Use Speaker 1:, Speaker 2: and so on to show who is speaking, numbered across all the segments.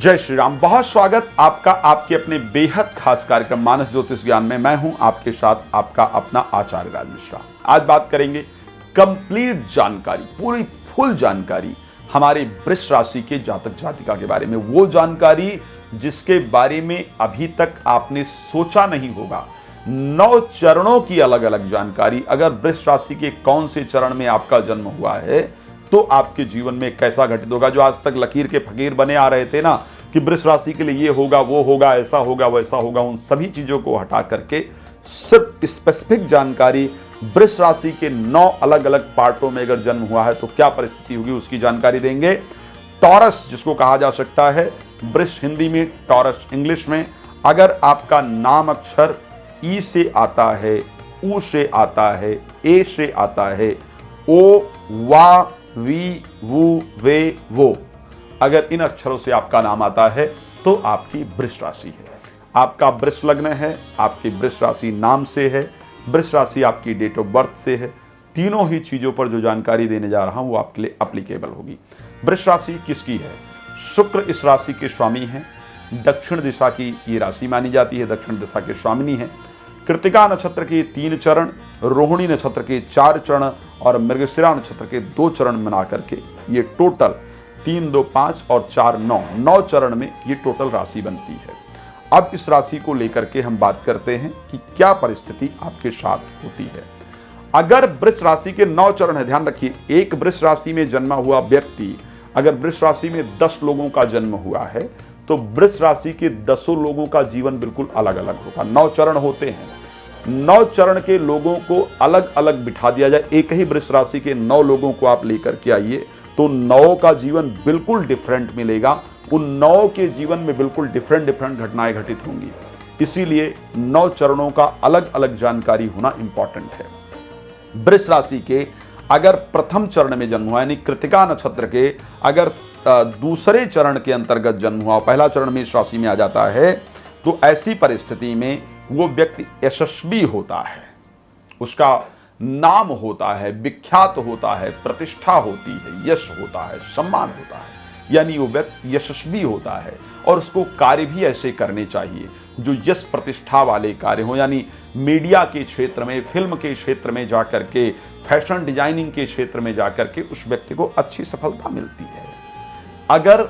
Speaker 1: जय श्री राम। बहुत स्वागत आपका आपके अपने बेहद खास कार्यक्रम मानस ज्योतिष ज्ञान में। मैं हूं आपके साथ आपका अपना आचार्य राज मिश्रा। आज बात करेंगे कंप्लीट जानकारी, पूरी फुल जानकारी हमारे वृष राशि के जातक जातिका के बारे में। वो जानकारी जिसके बारे में अभी तक आपने सोचा नहीं होगा। 9 चरणों की अलग अलग जानकारी। अगर वृष राशि के कौन से चरण में आपका जन्म हुआ है तो आपके जीवन में कैसा घटित होगा। जो आज तक लकीर के फकीर बने आ रहे थे ना कि वृष राशि के लिए ये होगा, वो होगा, ऐसा होगा, वैसा होगा, उन सभी चीजों को हटा करके सिर्फ स्पेसिफिक जानकारी वृष राशि के 9 अलग अलग पार्टों में अगर जन्म हुआ है तो क्या परिस्थिति होगी उसकी जानकारी देंगे। टॉरस जिसको कहा जा सकता है, वृष हिंदी में, टॉरस इंग्लिश में। अगर आपका नाम अक्षर ई से आता है, ऊ से आता है, ए से आता है, ओ, वा, वी, वू, वे, वो, अगर इन अक्षरों से आपका नाम आता है तो आपकी वृष राशि है। आपका वृष लग्न है, आपकी वृष राशि नाम से है, वृष राशि आपकी डेट ऑफ बर्थ से है। तीनों ही चीजों पर जो जानकारी देने जा रहा हूं वो आपके लिए एप्लीकेबल होगी। वृष राशि किसकी है? शुक्र इस राशि के स्वामी हैं। दक्षिण दिशा की ये राशि मानी जाती है, दक्षिण दिशा के स्वामिनी है। कृतिका नक्षत्र के 3 चरण, रोहिणी नक्षत्र के 4 चरण और मृगशिरा नक्षत्र के 2 चरण बना करके ये टोटल 3, 2, 5 और 4, 9 चरण में ये टोटल राशि बनती है। अब इस राशि को लेकर के हम बात करते हैं कि क्या परिस्थिति आपके साथ होती है। अगर वृष राशि के 9 चरण है, ध्यान रखिए, एक वृष राशि में जन्मा हुआ व्यक्ति, अगर वृष राशि में 10 लोगों का जन्म हुआ है तो वृष राशि के 10 लोगों का जीवन बिल्कुल अलग अलग होगा। 9 चरण होते हैं, 9 चरण के लोगों को अलग अलग बिठा दिया जाए। एक ही वृष राशि के 9 लोगों को आप लेकर के आइए तो 9 का जीवन बिल्कुल डिफरेंट मिलेगा। उन 9 के जीवन में बिल्कुल डिफरेंट घटनाएं घटित होंगी। इसीलिए 9 चरणों का अलग अलग जानकारी होना इंपॉर्टेंट है। वृष राशि के अगर प्रथम चरण में जन्म हुआ, यानी कृतिका नक्षत्र के अगर दूसरे चरण के अंतर्गत जन्म हुआ, पहला चरण में इस राशि में आ जाता है, तो ऐसी परिस्थिति में वो व्यक्ति यशस्वी होता है, उसका नाम होता है, विख्यात होता है, प्रतिष्ठा होती है, यश होता है, सम्मान होता है, यानी वो व्यक्ति यशस्वी होता है। और उसको कार्य भी ऐसे करने चाहिए जो यश प्रतिष्ठा वाले कार्य हो, यानी मीडिया के क्षेत्र में, फिल्म के क्षेत्र में जाकर के, फैशन डिजाइनिंग के क्षेत्र में जाकर के उस व्यक्ति को अच्छी सफलता मिलती है। अगर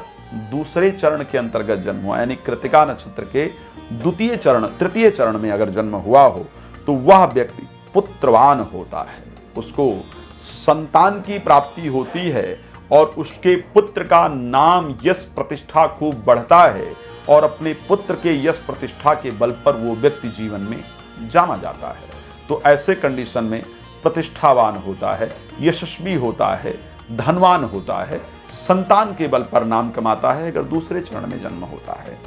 Speaker 1: दूसरे चरण के अंतर्गत जन्म हुआ, यानी कृतिका नक्षत्र के द्वितीय चरण, तृतीय चरण में अगर जन्म हुआ हो तो वह व्यक्ति पुत्रवान होता है, उसको संतान की प्राप्ति होती है और उसके पुत्र का नाम, यश, प्रतिष्ठा खूब बढ़ता है और अपने पुत्र के यश प्रतिष्ठा के बल पर वो व्यक्ति जीवन में जाना जाता है। तो ऐसे कंडीशन में प्रतिष्ठावान होता है, यशस्वी होता है, धनवान होता है, संतान के बल पर नाम कमाता है अगर दूसरे चरण में जन्म होता है।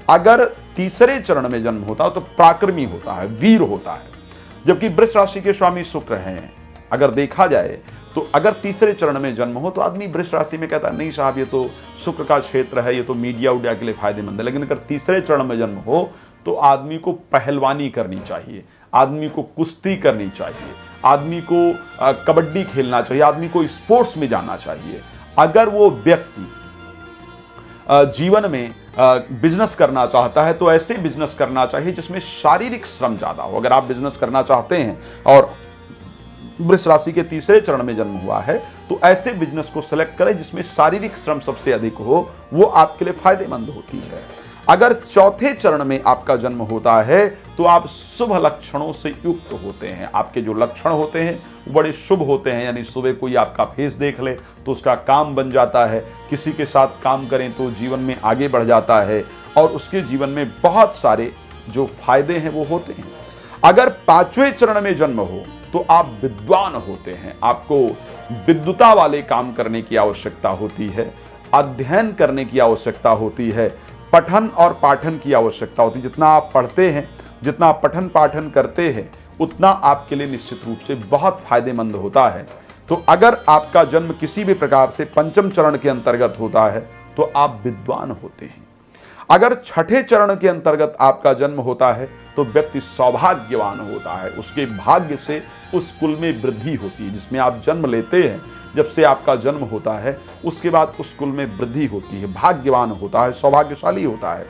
Speaker 1: अगर तीसरे चरण में जन्म होता है तो पराक्रमी होता है, वीर होता है। जबकि वृष राशि के स्वामी शुक्र हैं, अगर देखा जाए तो अगर तीसरे चरण में जन्म हो तो आदमी वृष राशि में कहता है नहीं साहब ये तो शुक्र का क्षेत्र है, ये तो मीडिया उडिया के लिए फायदेमंद है। लेकिन अगर तीसरे चरण में जन्म हो तो आदमी को पहलवानी करनी चाहिए, आदमी को कुश्ती करनी चाहिए, आदमी को कबड्डी खेलना चाहिए, आदमी को स्पोर्ट्स में जाना चाहिए। अगर वो व्यक्ति जीवन में बिजनेस करना चाहता है तो ऐसे बिजनेस करना चाहिए जिसमें शारीरिक श्रम ज्यादा हो। अगर आप बिजनेस करना चाहते हैं और वृष राशि के तीसरे चरण में जन्म हुआ है तो ऐसे बिजनेस को सिलेक्ट करें जिसमें शारीरिक श्रम सबसे अधिक हो, वो आपके लिए फायदेमंद होती है। अगर चौथे चरण में आपका जन्म होता है तो आप शुभ लक्षणों से युक्त होते हैं। आपके जो लक्षण होते हैं वो बड़े शुभ होते हैं, यानी सुबह कोई आपका फेस देख ले तो उसका काम बन जाता है, किसी के साथ काम करें तो जीवन में आगे बढ़ जाता है और उसके जीवन में बहुत सारे जो फायदे हैं वो होते हैं। अगर 5वें चरण में जन्म हो तो आप विद्वान होते हैं, आपको विद्वता वाले काम करने की आवश्यकता होती है, अध्ययन करने की आवश्यकता होती है, पठन और पाठन की आवश्यकता होती है। जितना आप पढ़ते हैं, जितना पठन पाठन करते हैं, उतना आपके लिए निश्चित रूप से बहुत फायदेमंद होता है। तो अगर आपका जन्म किसी भी प्रकार से 5वें चरण के अंतर्गत होता है तो आप विद्वान होते हैं। अगर छठे चरण के अंतर्गत आपका जन्म होता है तो व्यक्ति सौभाग्यवान होता है, उसके भाग्य से उस कुल में वृद्धि होती है। जिसमें आप जन्म लेते हैं, जब से आपका जन्म होता है उसके बाद उस कुल में वृद्धि होती है, भाग्यवान होता है, सौभाग्यशाली होता है।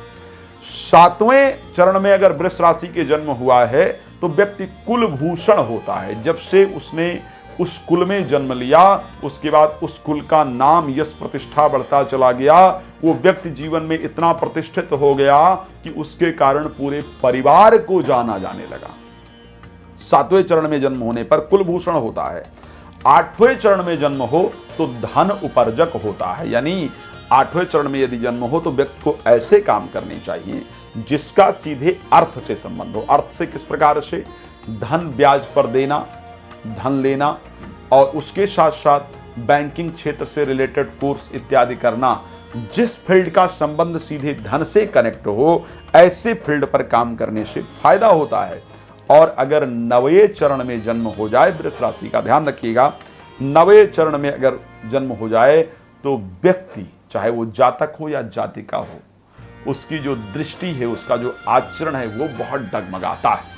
Speaker 1: सातवें चरण में अगर वृष राशि के जन्म हुआ है तो व्यक्ति कुलभूषण होता है। जब से उसने उस कुल में जन्म लिया उसके बाद उस कुल का नाम यश प्रतिष्ठा बढ़ता चला गया, वो व्यक्ति जीवन में इतना प्रतिष्ठित हो गया कि उसके कारण पूरे परिवार को जाना जाने लगा। सातवें चरण में जन्म होने पर कुलभूषण होता है। आठवें चरण में जन्म हो तो धन उपार्जक होता है, यानी आठवें चरण में यदि जन्म हो तो व्यक्ति को ऐसे काम करने चाहिए जिसका सीधे अर्थ से संबंध हो। अर्थ से किस प्रकार से? धन ब्याज पर देना, धन लेना और उसके साथ साथ बैंकिंग क्षेत्र से रिलेटेड कोर्स इत्यादि करना। जिस फील्ड का संबंध सीधे धन से कनेक्ट हो ऐसे फील्ड पर काम करने से फायदा होता है। और अगर नवें चरण में जन्म हो जाए, वृष राशि का ध्यान रखिएगा, नवें चरण में अगर जन्म हो जाए तो व्यक्ति चाहे वो जातक हो या जातिका हो, उसकी जो दृष्टि है, उसका जो आचरण है वो बहुत डगमगाता है,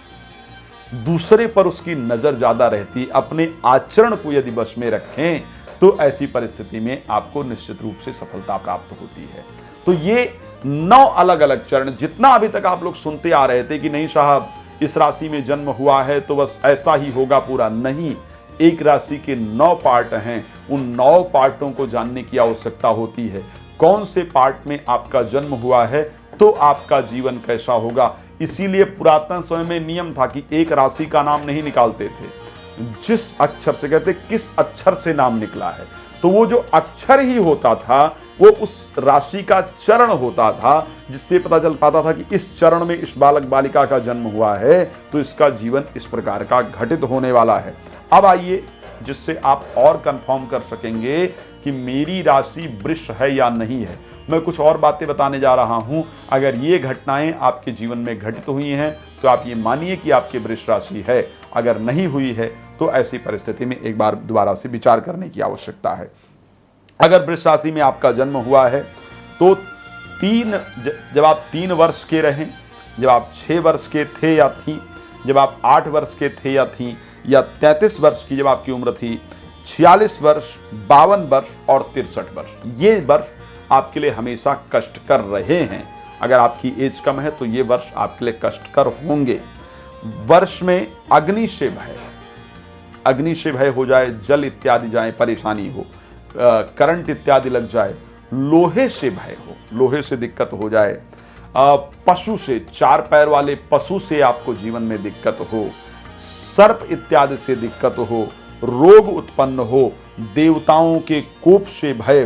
Speaker 1: दूसरे पर उसकी नजर ज्यादा रहती। अपने आचरण को यदि बस में रखें तो ऐसी परिस्थिति में आपको निश्चित रूप से सफलता प्राप्त होती है। तो ये 9 अलग अलग चरण, जितना अभी तक आप लोग सुनते आ रहे थे कि नहीं साहब इस राशि में जन्म हुआ है तो बस ऐसा ही होगा, पूरा नहीं। एक राशि के 9 पार्ट हैं, उन 9 पार्टों को जानने की आवश्यकता होती है। कौन से पार्ट में आपका जन्म हुआ है तो आपका जीवन कैसा होगा। इसीलिए पुरातन समय में नियम था कि एक राशि का नाम नहीं निकालते थे, जिस अक्षर से, कहते किस अक्षर से नाम निकला है, तो वो जो अक्षर ही होता था वो उस राशि का चरण होता था, जिससे पता चल पाता था कि इस चरण में इस बालक बालिका का जन्म हुआ है तो इसका जीवन इस प्रकार का घटित होने वाला है। अब आइए जिससे आप और कंफर्म कर सकेंगे कि मेरी राशि वृष है या नहीं है, मैं कुछ और बातें बताने जा रहा हूं। अगर ये घटनाएं आपके जीवन में घटित हुई हैं तो आप ये मानिए कि आपकी वृष राशि है। अगर नहीं हुई है तो ऐसी परिस्थिति में एक बार दोबारा से विचार करने की आवश्यकता है। अगर वृष राशि में आपका जन्म हुआ है तो जब आप 3 वर्ष के रहें, जब आप 6 वर्ष के थे या थी, जब आप 8 वर्ष के थे या थी, या 33 वर्ष की जब आपकी उम्र थी, 46 वर्ष, 52 वर्ष और 63 वर्ष, ये वर्ष आपके लिए हमेशा कष्टकर रहे हैं। अगर आपकी एज कम है तो ये वर्ष आपके लिए कष्टकर होंगे। वर्ष में अग्नि से भय हो जाए, जल इत्यादि जाए, परेशानी हो, करंट इत्यादि लग जाए, लोहे से भय हो, लोहे से दिक्कत हो जाए, पशु से, 4 पैर वाले पशु से आपको जीवन में दिक्कत हो, सर्प इत्यादि से दिक्कत हो, रोग उत्पन्न हो, देवताओं के कोप से भय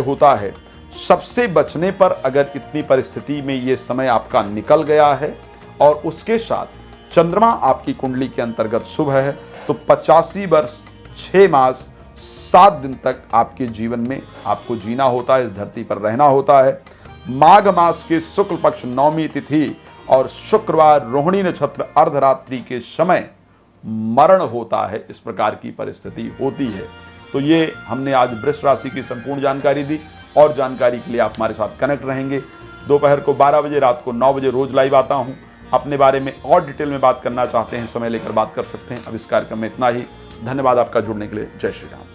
Speaker 1: होता है। सबसे बचने पर अगर इतनी परिस्थिति में ये समय आपका निकल गया है और उसके साथ चंद्रमा आपकी कुंडली के अंतर्गत शुभ है तो 85 वर्ष 6 मास 7 दिन तक आपके जीवन में आपको जीना होता है, इस धरती पर रहना होता है। माघ मास के शुक्ल पक्ष 9वीं तिथि और शुक्रवार रोहिणी नक्षत्र अर्धरात्रि के समय मरण होता है। इस प्रकार की परिस्थिति होती है। तो ये हमने आज वृष राशि की संपूर्ण जानकारी दी। और जानकारी के लिए आप हमारे साथ कनेक्ट रहेंगे। दोपहर को 12 बजे, रात को 9 बजे रोज लाइव आता हूं। अपने बारे में और डिटेल में बात करना चाहते हैं, समय लेकर बात कर सकते हैं। अब इस कार्यक्रम में इतना ही। धन्यवाद आपका जुड़ने के लिए। जय श्री राम।